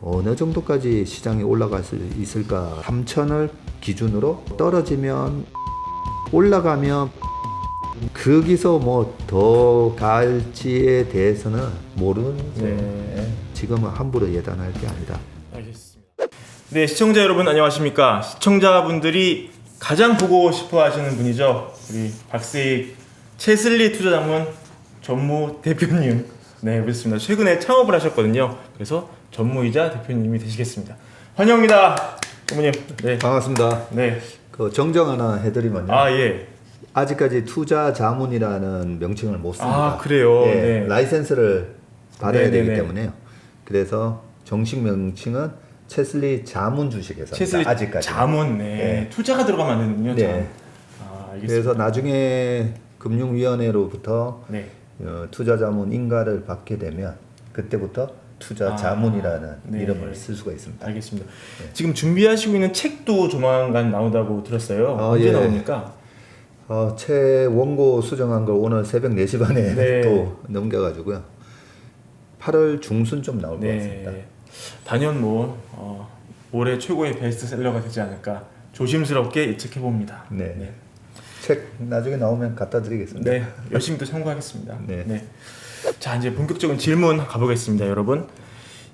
어느 정도까지 시장이 올라갈 수 있을까? 3천을 기준으로 떨어지면 올라가면 거기서 뭐 더 갈지에 대해서는 모르는데 네. 지금은 함부로 예단할 게 아니다. 알겠습니다. 네, 시청자 여러분 안녕하십니까? 시청자분들이 가장 보고 싶어 하시는 분이죠. 우리 박세익 채슬리 투자자문 전무 대표님. 네, 그렇습니다. 최근에 창업을 하셨거든요. 그래서 전무이자 대표님이 되시겠습니다. 환영합니다. 전무님. 네. 반갑습니다. 네. 그 정정 하나 해드리면요. 아, 예. 아직까지 투자 자문이라는 명칭을 못 씁니다. 아, 그래요? 예, 네. 라이센스를 받아야 되기 네네네. 때문에요. 그래서 정식 명칭은 채슬리 자문 주식회사입니다. 채슬리 아직까지. 자문. 네. 네. 투자가 들어가면 안 되는군요. 네. 자문. 아, 알겠습니다. 그래서 나중에 금융위원회로부터 네. 투자 자문 인가를 받게 되면 그때부터 투자 자문이라는 네. 이름을 쓸 수가 있습니다. 알겠습니다. 지금 준비하시고 있는 책도 조만간 나온다고 들었어요. 아, 언제 예. 나옵니까? 새 원고 수정한 걸 오늘 새벽 4시 반에 네. 또 넘겨가지고요. 8월 중순 나올 것 같습니다. 단연 올해 최고의 베스트셀러가 되지 않을까 조심스럽게 예측해 봅니다. 네. 책 나중에 나오면 갖다 드리겠습니다. 네, 열심히 또 참고하겠습니다. 네. 자, 이제 본격적인 질문 가보겠습니다, 여러분.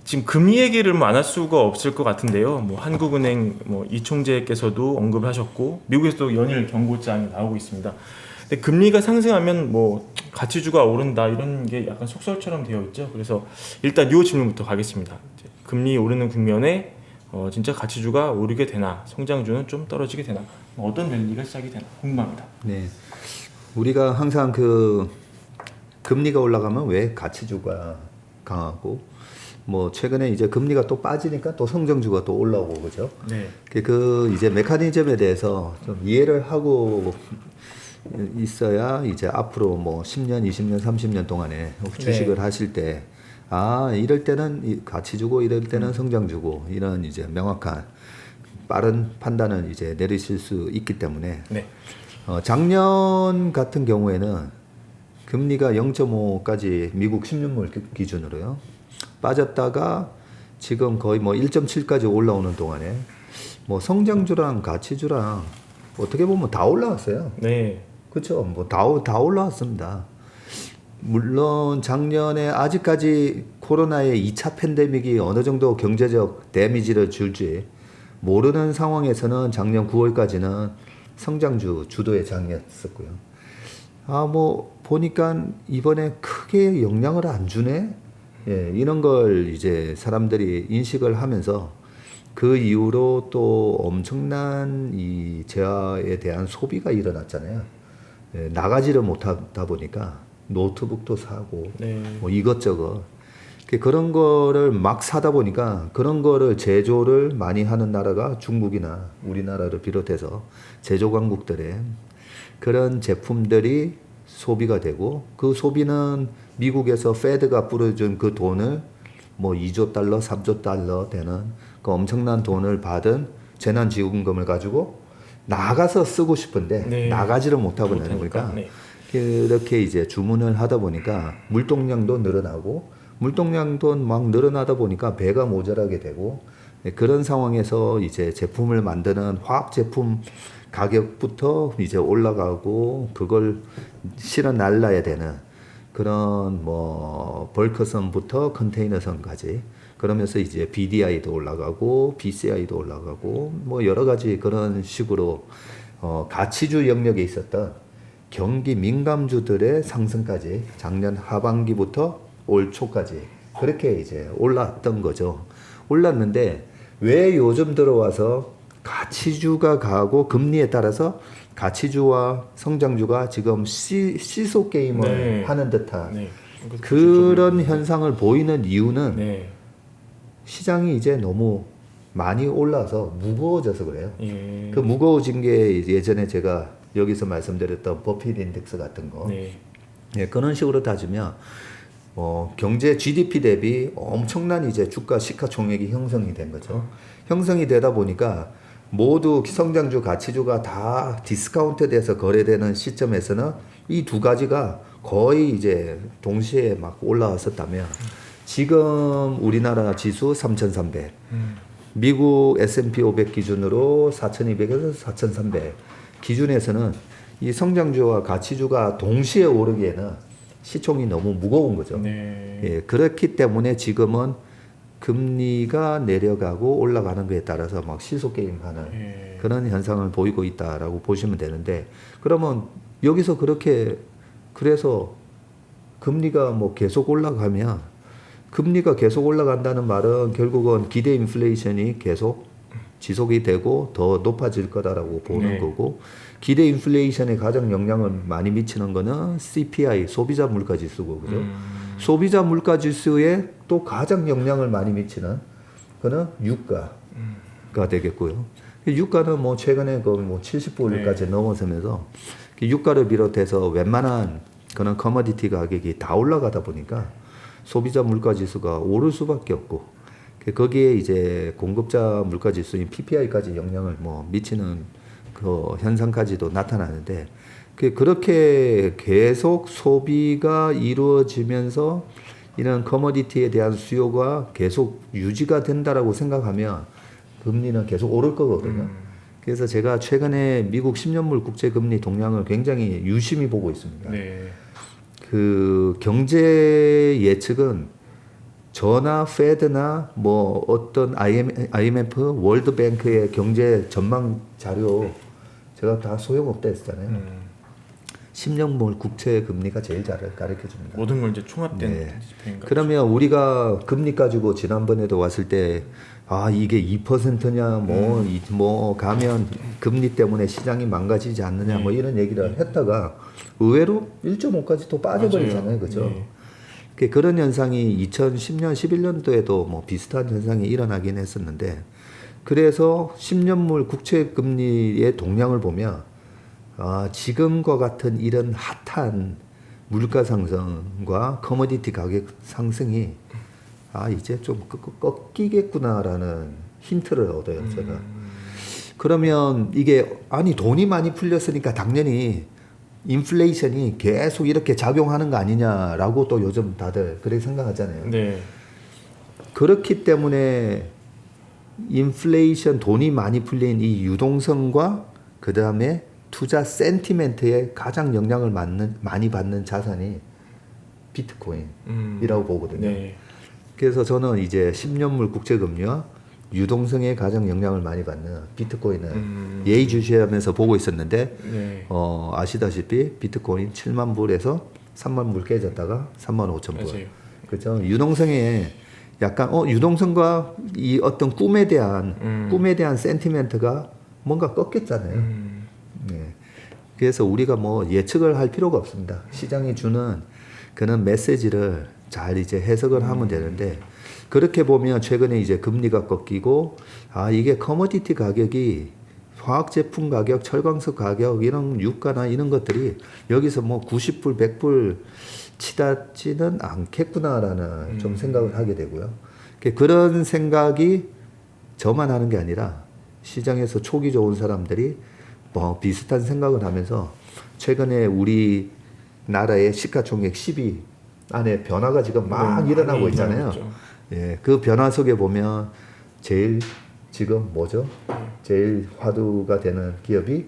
지금 금리 얘기를 안 할 수가 없을 것 같은데요. 한국은행 이총재께서도 언급을 하셨고 미국에서도 연일 경고장이 나오고 있습니다. 근데 금리가 상승하면 가치주가 오른다 이런 게 약간 속설처럼 되어 있죠. 그래서 일단 이 질문부터 가겠습니다. 이제 금리 오르는 국면에 진짜 가치주가 오르게 되나, 성장주는 좀 떨어지게 되나, 어떤 랠리가 시작이 되나 궁금합니다. 네. 우리가 항상 금리가 올라가면 왜 가치주가 강하고 최근에 이제 금리가 또 빠지니까 또 성장주가 또 올라오고 그죠? 네. 이제 메커니즘에 대해서 좀 이해를 하고 있어야 이제 앞으로 10년, 20년, 30년 동안에 주식을 하실 때 이럴 때는 가치 주고 이럴 때는 성장 주고 이런 이제 명확한 빠른 판단을 이제 내리실 수 있기 때문에 네. 작년 같은 경우에는 금리가 0.5까지 미국 10년물 기준으로요. 빠졌다가 지금 거의 1.7까지 올라오는 동안에 성장주랑 가치주랑 어떻게 보면 다 올라왔어요. 네. 그렇죠. 다 올라왔습니다. 물론 작년에 아직까지 코로나의 2차 팬데믹이 어느 정도 경제적 데미지를 줄지 모르는 상황에서는 작년 9월까지는 성장주 주도의 장이었었고요. 보니까 이번에 크게 영향을 안 주네? 예, 이런 걸 이제 사람들이 인식을 하면서 그 이후로 또 엄청난 이 재화에 대한 소비가 일어났잖아요. 예, 나가지를 못하다 보니까 노트북도 사고 네. 이것저것 그런 거를 막 사다 보니까 그런 거를 제조를 많이 하는 나라가 중국이나 우리나라를 비롯해서 제조 강국들의 그런 제품들이 소비가 되고 그 소비는 미국에서 페드가 뿌려준 그 돈을 2조 달러, 3조 달러 되는 그 엄청난 돈을 받은 재난지원금을 가지고 나가서 쓰고 싶은데 나가지를 못하고 있는 거니까 그렇게 이제 주문을 하다 보니까 물동량도 늘어나고 물동량도 막 늘어나다 보니까 배가 모자라게 되고 그런 상황에서 이제 제품을 만드는 화학 제품 가격부터 이제 올라가고 그걸 실어 날라야 되는 그런 벌크선부터 컨테이너선까지 그러면서 이제 BDI도 올라가고 BCI도 올라가고 여러 가지 그런 식으로 가치주 영역에 있었던 경기 민감주들의 상승까지 작년 하반기부터 올 초까지 그렇게 이제 올랐던 거죠. 올랐는데 왜 요즘 들어와서 가치주가 가고 금리에 따라서 가치주와 성장주가 지금 시소 게임을 하는 듯한 그런 현상을 보이는 이유는 시장이 이제 너무 많이 올라서 무거워져서 그래요. 그 무거워진 게 예전에 제가 여기서 말씀드렸던 버핏 인덱스 같은 거 그런 식으로 따지면 경제 GDP 대비 엄청난 이제 주가 시가총액이 형성이 된 거죠. 형성이 되다 보니까 모두 성장주, 가치주가 다 디스카운트 돼서 거래되는 시점에서는 이 두 가지가 거의 이제 동시에 막 올라왔었다면 지금 우리나라 지수 3,300, 미국 S&P 500 기준으로 4,200에서 4,300 기준에서는 이 성장주와 가치주가 동시에 오르기에는 시총이 너무 무거운 거죠. 네. 예, 그렇기 때문에 지금은 금리가 내려가고 올라가는 것에 따라서 막 시소 게임하는 예. 그런 현상을 보이고 있다라고 보시면 되는데, 그러면 여기서 그렇게 그래서 금리가 뭐 계속 올라가면, 금리가 계속 올라간다는 말은 결국은 기대 인플레이션이 계속 지속이 되고 더 높아질 거다라고 보는 네. 거고, 기대 인플레이션에 가장 영향을 많이 미치는 거는 CPI 소비자 물가 지수고, 그죠? 소비자 물가 지수에 또 가장 영향을 많이 미치는 거는 유가가 되겠고요. 유가는 뭐 최근에 그 뭐 70불까지 넘어서면서 유가를 비롯해서 웬만한 그런 커머디티 가격이 다 올라가다 보니까 소비자 물가 지수가 오를 수밖에 없고, 거기에 이제 공급자 물가 지수인 PPI까지 영향을 뭐 미치는 그 현상까지도 나타나는데, 그렇게 계속 소비가 이루어지면서 이런 커머디티에 대한 수요가 계속 유지가 된다라고 생각하면 금리는 계속 오를 거거든요. 그래서 제가 최근에 미국 10년물 국채 금리 동향을 굉장히 유심히 보고 있습니다. 네. 그 경제 예측은 저나 페드나 뭐 어떤 IMF, 월드뱅크의 경제 전망 자료 제가 다 소용없다 했잖아요. 10년물 국채 금리가 제일 잘 가르쳐 줍니다. 모든 걸 이제 총합된 네. 지표인가요? 그러면 우리가 금리 가지고 지난번에도 왔을 때 이게 2%냐 뭐 가면 금리 때문에 시장이 망가지지 않느냐 뭐 이런 얘기를 했다가 의외로 1.5까지 또 빠져버리잖아요. 그죠? 네. 그런 현상이 2010년, 11년도에도 뭐 비슷한 현상이 일어나긴 했었는데, 그래서 10년물 국채 금리의 동향을 보면 지금과 같은 이런 핫한 물가 상승과 커머디티 가격 상승이 이제 좀 꺾이겠구나라는 힌트를 얻어요, 제가. 그러면 이게 돈이 많이 풀렸으니까 당연히 인플레이션이 계속 이렇게 작용하는 거 아니냐라고 또 요즘 다들 그렇게 생각하잖아요. 네. 그렇기 때문에 인플레이션, 돈이 많이 풀린 이 유동성과 그 다음에 투자 센티멘트에 가장 영향을 많이 받는 자산이 비트코인이라고 보거든요. 네. 그래서 저는 이제 10년물 국채금리와 유동성에 가장 영향을 많이 받는 비트코인을 예의주시하면서 보고 있었는데, 네. 아시다시피 비트코인 7만 불에서 3만 불 깨졌다가 3만 5천 불. 맞아요. 그렇죠. 유동성에 약간 유동성과 이 어떤 꿈에 대한 센티멘트가 뭔가 꺾였잖아요. 네. 그래서 우리가 뭐 예측을 할 필요가 없습니다. 시장이 주는 그런 메시지를 잘 이제 해석을 하면 되는데, 그렇게 보면 최근에 이제 금리가 꺾이고 이게 커머디티 가격이 화학 제품 가격, 철광석 가격, 이런 유가나 이런 것들이 여기서 뭐 90불, 100불 치닫지는 않겠구나라는 좀 생각을 하게 되고요. 그런 생각이 저만 하는 게 아니라 시장에서 촉이 좋은 사람들이 뭐 비슷한 생각을 하면서 최근에 우리 나라의 시가총액 10위 안에 변화가 지금 막 일어나고 있잖아요. 예, 그 변화 속에 보면 제일 지금 뭐죠? 제일 화두가 되는 기업이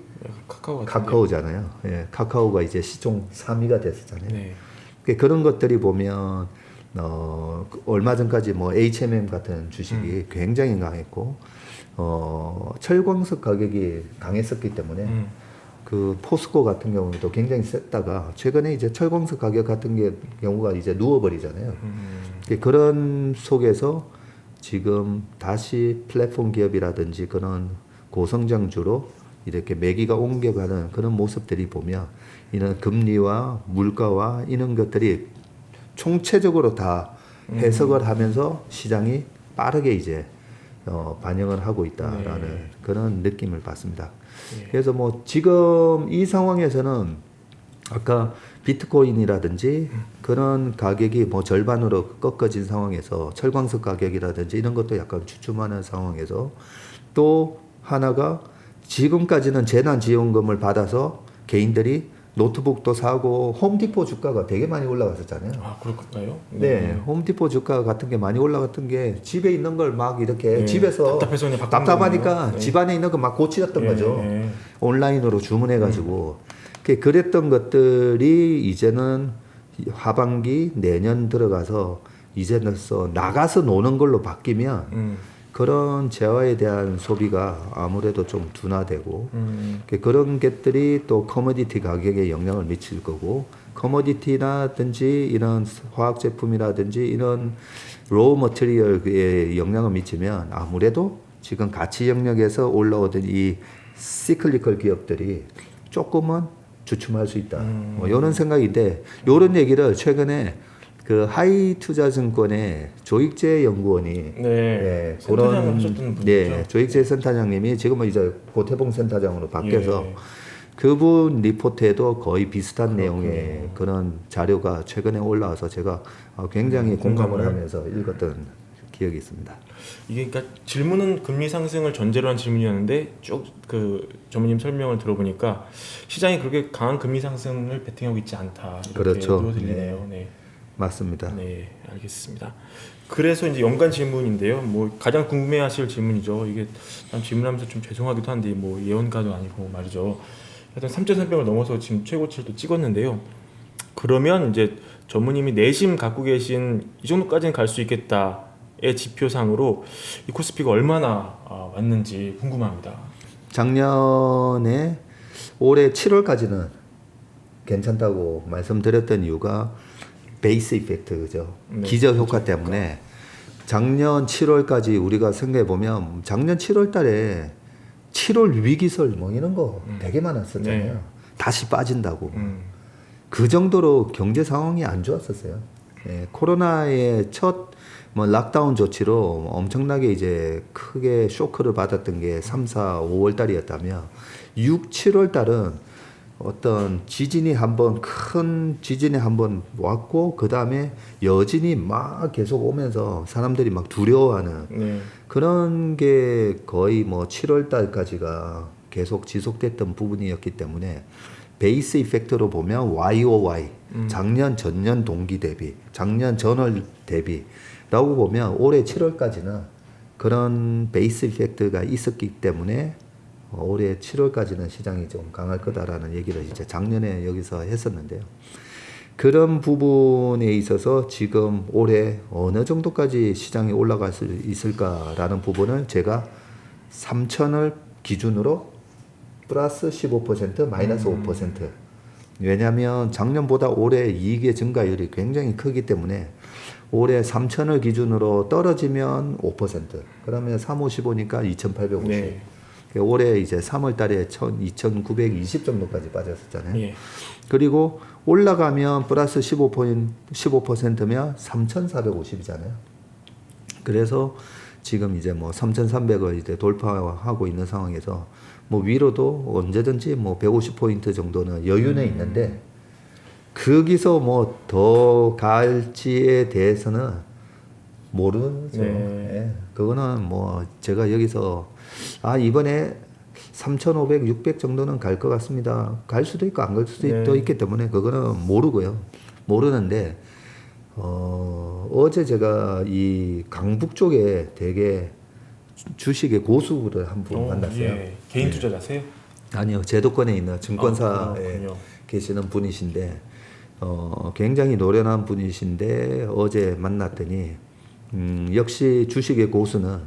카카오잖아요. 예, 카카오가 이제 시총 3위가 됐었잖아요. 네. 그런 것들이 보면 얼마 전까지 뭐 HMM 같은 주식이 굉장히 강했고, 철광석 가격이 강했었기 때문에 그 포스코 같은 경우도 굉장히 셌다가 최근에 이제 철광석 가격 같은 경우가 이제 누워버리잖아요. 그런 속에서 지금 다시 플랫폼 기업이라든지 그런 고성장주로 이렇게 매기가 옮겨가는 그런 모습들이 보면, 이런 금리와 물가와 이런 것들이 총체적으로 다 해석을 하면서 시장이 빠르게 이제 반영을 하고 있다라는 그런 느낌을 받습니다. 그래서 뭐 지금 이 상황에서는 아까 비트코인이라든지 그런 가격이 뭐 절반으로 꺾어진 상황에서 철광석 가격이라든지 이런 것도 약간 주춤하는 상황에서, 또 하나가 지금까지는 재난지원금을 받아서 개인들이 노트북도 사고 홈디포 주가가 되게 많이 올라갔었잖아요. 아 그럴까요? 네, 홈디포 주가 같은 게 많이 올라갔던 게 집에 있는 걸 막 이렇게 네, 집에서 답답해서 그냥 바꾼 답답하니까 거군요. 네. 집안에 있는 거 막 고치렸던 예, 거죠. 예. 온라인으로 주문해가지고 그랬던 것들이 이제는 하반기 내년 들어가서 이제는 나가서 노는 걸로 바뀌면 그런 재화에 대한 소비가 아무래도 좀 둔화되고 그런 것들이 또 커머디티 가격에 영향을 미칠 거고 커머디티라든지 이런 화학 제품이라든지 이런 로우 머티리얼에 영향을 미치면 아무래도 지금 가치 영역에서 올라오던 이 시클리컬 기업들이 조금은 주춤할 수 있다. 뭐 이런 생각인데 이런 얘기를 최근에 그 하이투자증권의 조익재 연구원이 네, 센터장을 하셨던 분이죠. 네, 조익재 센터장님이 지금은 이제 고태봉 센터장으로 바뀌어서 예. 그분 리포트에도 거의 비슷한 내용의 그런 자료가 최근에 올라와서 제가 굉장히 공감을 하면서 읽었던 기억이 있습니다. 이게 그러니까 질문은 금리 상승을 전제로 한 질문이었는데 쭉 그 전무님 설명을 들어보니까 시장이 그렇게 강한 금리 상승을 베팅하고 있지 않다 이렇게 그렇죠. 들리네요. 네. 맞습니다. 네, 알겠습니다. 그래서 이제 연관 질문인데요. 뭐 가장 궁금해하실 질문이죠. 이게 참 질문하면서 좀 죄송하기도 한데 뭐 예언가도 아니고 말이죠. 하여튼 3,300을 넘어서 지금 최고치를 또 찍었는데요. 그러면 이제 전무님이 내심 갖고 계신 이 정도까지는 갈 수 있겠다의 지표상으로 이 코스피가 얼마나 왔는지 궁금합니다. 작년에 올해 7월까지는 괜찮다고 말씀드렸던 이유가 베이스 이펙트 그죠? 네, 기저 효과 때문에 작년 7월까지 우리가 생각해 보면 작년 7월 달에 7월 위기설 뭐 이런 거 되게 많았었잖아요. 네. 다시 빠진다고. 그 정도로 경제 상황이 안 좋았었어요. 예, 코로나의 첫 뭐 락다운 조치로 엄청나게 이제 크게 쇼크를 받았던 게 3, 4, 5월 달이었다면 6, 7월 달은 어떤 지진이 한번 큰 지진이 한번 왔고 그 다음에 여진이 막 계속 오면서 사람들이 막 두려워하는 네. 그런 게 거의 뭐 7월 달까지가 계속 지속됐던 부분이었기 때문에 베이스 이펙트로 보면 YOY 작년 전년 동기 대비 작년 전월 대비라고 보면 올해 7월까지는 그런 베이스 이펙트가 있었기 때문에 올해 7월까지는 시장이 좀 강할 거다라는 얘기를 이제 작년에 여기서 했었는데요. 그런 부분에 있어서 지금 올해 어느 정도까지 시장이 올라갈 수 있을까라는 부분을 제가 3천을 기준으로 플러스 15% 마이너스 5%. 왜냐하면 작년보다 올해 이익의 증가율이 굉장히 크기 때문에 올해 3천을 기준으로 떨어지면 5%. 그러면 3, 5, 15니까 2,850. 네. 올해 이제 3월 달에 2,920 정도까지 빠졌었잖아요. 예. 그리고 올라가면 플러스 15%면 3,450이잖아요. 그래서 지금 이제 뭐 3,300을 이제 돌파하고 있는 상황에서 뭐 위로도 언제든지 뭐 150포인트 정도는 여유는 있는데 거기서 뭐 더 갈지에 대해서는 모르죠. 네. 예. 그거는 뭐 제가 여기서 이번에 3,500, 600 정도는 갈 것 같습니다. 갈 수도 있고 안 갈 수도 네. 있기 때문에 그거는 모르고요. 모르는데 어제 제가 이 강북 쪽에 되게 주식의 고수를 한 분 만났어요. 예. 개인 투자자세요? 아니요, 제도권에 있는 증권사에 그렇군요. 계시는 분이신데 굉장히 노련한 분이신데 어제 만났더니 역시 주식의 고수는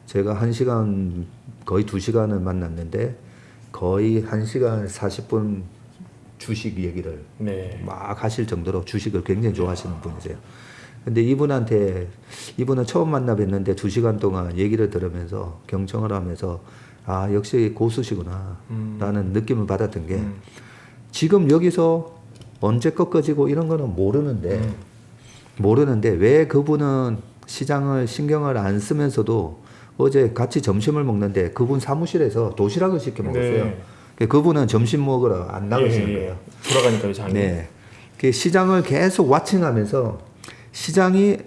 제가 1시간 거의 2시간을 만났는데 거의 1시간 40분 주식 얘기를 네. 막 하실 정도로 주식을 굉장히 좋아하시는 분이세요. 근데 이분은 처음 만나 뵀는데 2시간 동안 얘기를 들으면서 경청을 하면서 역시 고수시구나 라는 느낌을 받았던 게 지금 여기서 언제 꺾어지고 이런 거는 모르는데 왜 그분은 시장을 신경을 안 쓰면서도 어제 같이 점심을 먹는데 그분 사무실에서 도시락을 시켜 먹었어요. 네. 그분은 점심 먹으러 안 나가시는 거예요. 돌아가니까요, 장이. 네. 그 시장을 계속 와칭하면서 시장이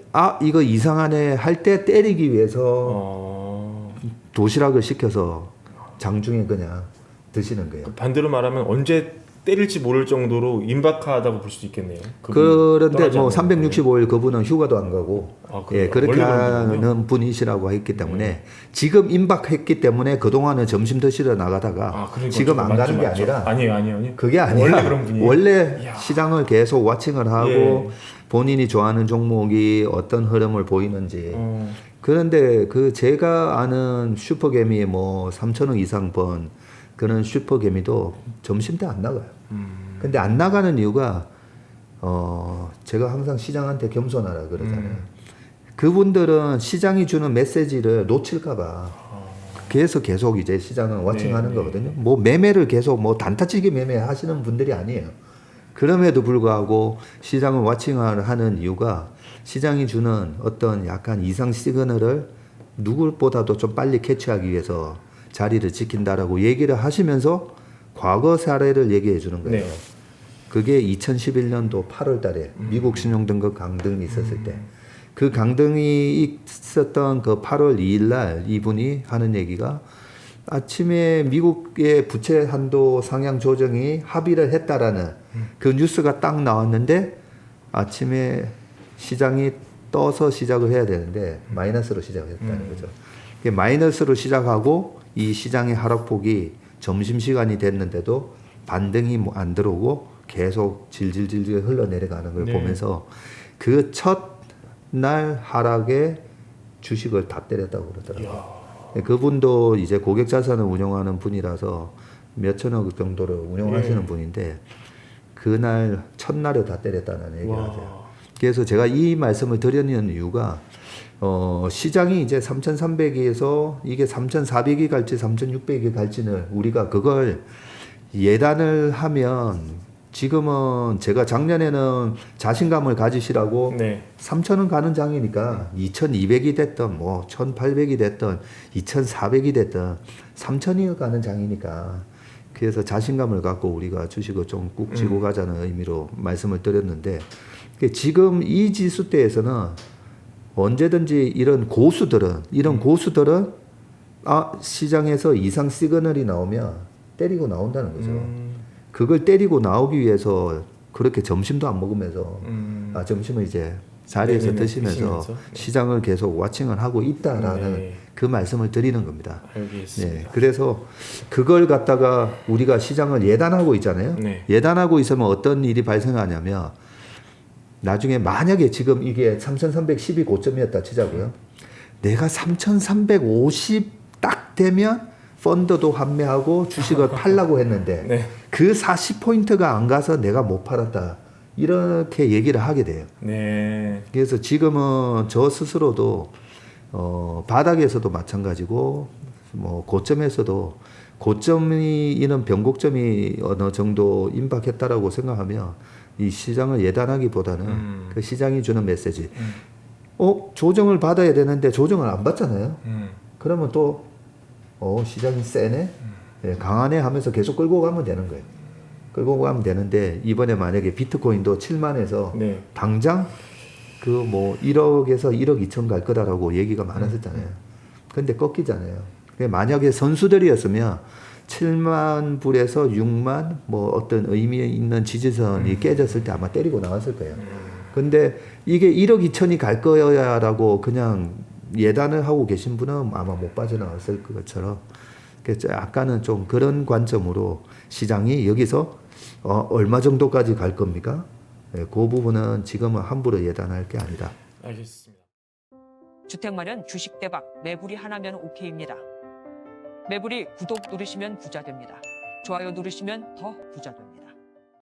이거 이상하네 할 때 때리기 위해서 도시락을 시켜서 장중에 그냥 드시는 거예요. 반대로 말하면 언제 때릴지 모를 정도로 임박하다고 볼 수 있겠네요. 그런데 떠나지 뭐 않는 365일 그분은 휴가도 안 가고 아, 그래요? 그렇게 원래 그런 거군요. 하는 분이시라고 했기 때문에 지금 임박했기 때문에 그동안은 점심 드시러 나가다가 그러니까 지금 좀 안 가는 게 맞죠. 아니라 아니에요. 그게 아니라 원래 그런 분이에요. 원래 이야. 시장을 계속 와칭을 하고 예. 본인이 좋아하는 종목이 어떤 흐름을 보이는지 그런데 그 제가 아는 슈퍼개미 뭐 3천억 이상 번 그런 슈퍼개미도 점심 때 안 나가요. 근데 안 나가는 이유가 제가 항상 시장한테 겸손하라 그러잖아요. 그분들은 시장이 주는 메시지를 놓칠까봐 계속 이제 시장을 와칭하는 네, 거거든요. 뭐 매매를 계속 뭐 단타치기 매매 하시는 분들이 아니에요. 그럼에도 불구하고 시장을 와칭을 하는 이유가 시장이 주는 어떤 약간 이상 시그널을 누구보다도 좀 빨리 캐치하기 위해서 자리를 지킨다라고 얘기를 하시면서 과거 사례를 얘기해 주는 거예요. 네. 그게 2011년도 8월 달에 미국 신용등급 강등이 있었을 때 그 강등이 있었던 그 8월 2일 날 이분이 하는 얘기가 아침에 미국의 부채 한도 상향 조정이 합의를 했다라는 그 뉴스가 딱 나왔는데 아침에 시장이 떠서 시작을 해야 되는데 마이너스로 시작을 했다는 거죠. 마이너스로 시작하고 이 시장의 하락폭이 점심시간이 됐는데도 반등이 뭐 안 들어오고 계속 질질질질 흘러내려가는 걸 네. 보면서 그 첫 날 하락에 주식을 다 때렸다고 그러더라고요. 그분도 이제 고객 자산을 운영하는 분이라서 몇천억 정도를 운영하시는 예. 분인데 그날 첫날에 다 때렸다는 얘기를 와. 하세요. 그래서 제가 이 말씀을 드리는 이유가 시장이 이제 3,300에서 이게 3,400이 갈지 3,600이 갈지는 우리가 그걸 예단을 하면 지금은 제가 작년에는 자신감을 가지시라고 네. 3,000원 가는 장이니까 2,200이 됐던 뭐 1,800이 됐던 2,400이 됐던 3,000이 가는 장이니까 그래서 자신감을 갖고 우리가 주식을 좀 꾹 쥐고 가자는 의미로 말씀을 드렸는데 지금 이 지수대에서는 언제든지 이런 고수들은 시장에서 이상 시그널이 나오면 때리고 나온다는 거죠. 그걸 때리고 나오기 위해서 그렇게 점심도 안 먹으면서 점심을 이제 자리에서 네네네, 드시면서 드시면서. 시장을 계속 와칭을 하고 있다라는 네. 그 말씀을 드리는 겁니다. 알겠습니다. 네, 그래서 그걸 갖다가 우리가 시장을 예단하고 있잖아요. 네. 예단하고 있으면 어떤 일이 발생하냐면 나중에 만약에 지금 이게 3,310이 고점이었다 치자고요. 내가 3,350 딱 되면 펀드도 환매하고 주식을 팔라고 했는데 네. 그 40포인트가 안 가서 내가 못 팔았다. 이렇게 얘기를 하게 돼요. 네. 그래서 지금은 저 스스로도 바닥에서도 마찬가지고 뭐 고점에서도 고점이 이런 변곡점이 어느 정도 임박했다라고 생각하면 이 시장을 예단하기보다는 그 시장이 주는 메시지. 조정을 받아야 되는데 조정을 안 받잖아요. 그러면 또 시장이 세네, 강하네 하면서 계속 끌고 가면 되는 거예요. 끌고 가면 되는데 이번에 만약에 비트코인도 7만에서 네. 당장 그 뭐 1억에서 1억 2천 갈 거다라고 얘기가 많았었잖아요. 근데 꺾이잖아요. 만약에 선수들이었으면 7만 불에서 6만 뭐 어떤 의미 있는 지지선이 깨졌을 때 아마 때리고 나왔을 거예요. 근데 이게 1억 2천이 갈 거야라고 그냥 예단을 하고 계신 분은 아마 못 빠져나왔을 것처럼 그래서 약간은 좀 그런 관점으로 시장이 여기서 얼마 정도까지 갈 겁니까? 그 부분은 지금은 함부로 예단할 게 아니다. 알겠습니다. 주택 마련 주식 대박 매불이 하나면 오케이입니다. 매불이 구독 누르시면 부자 됩니다. 좋아요 누르시면 더 부자 됩니다.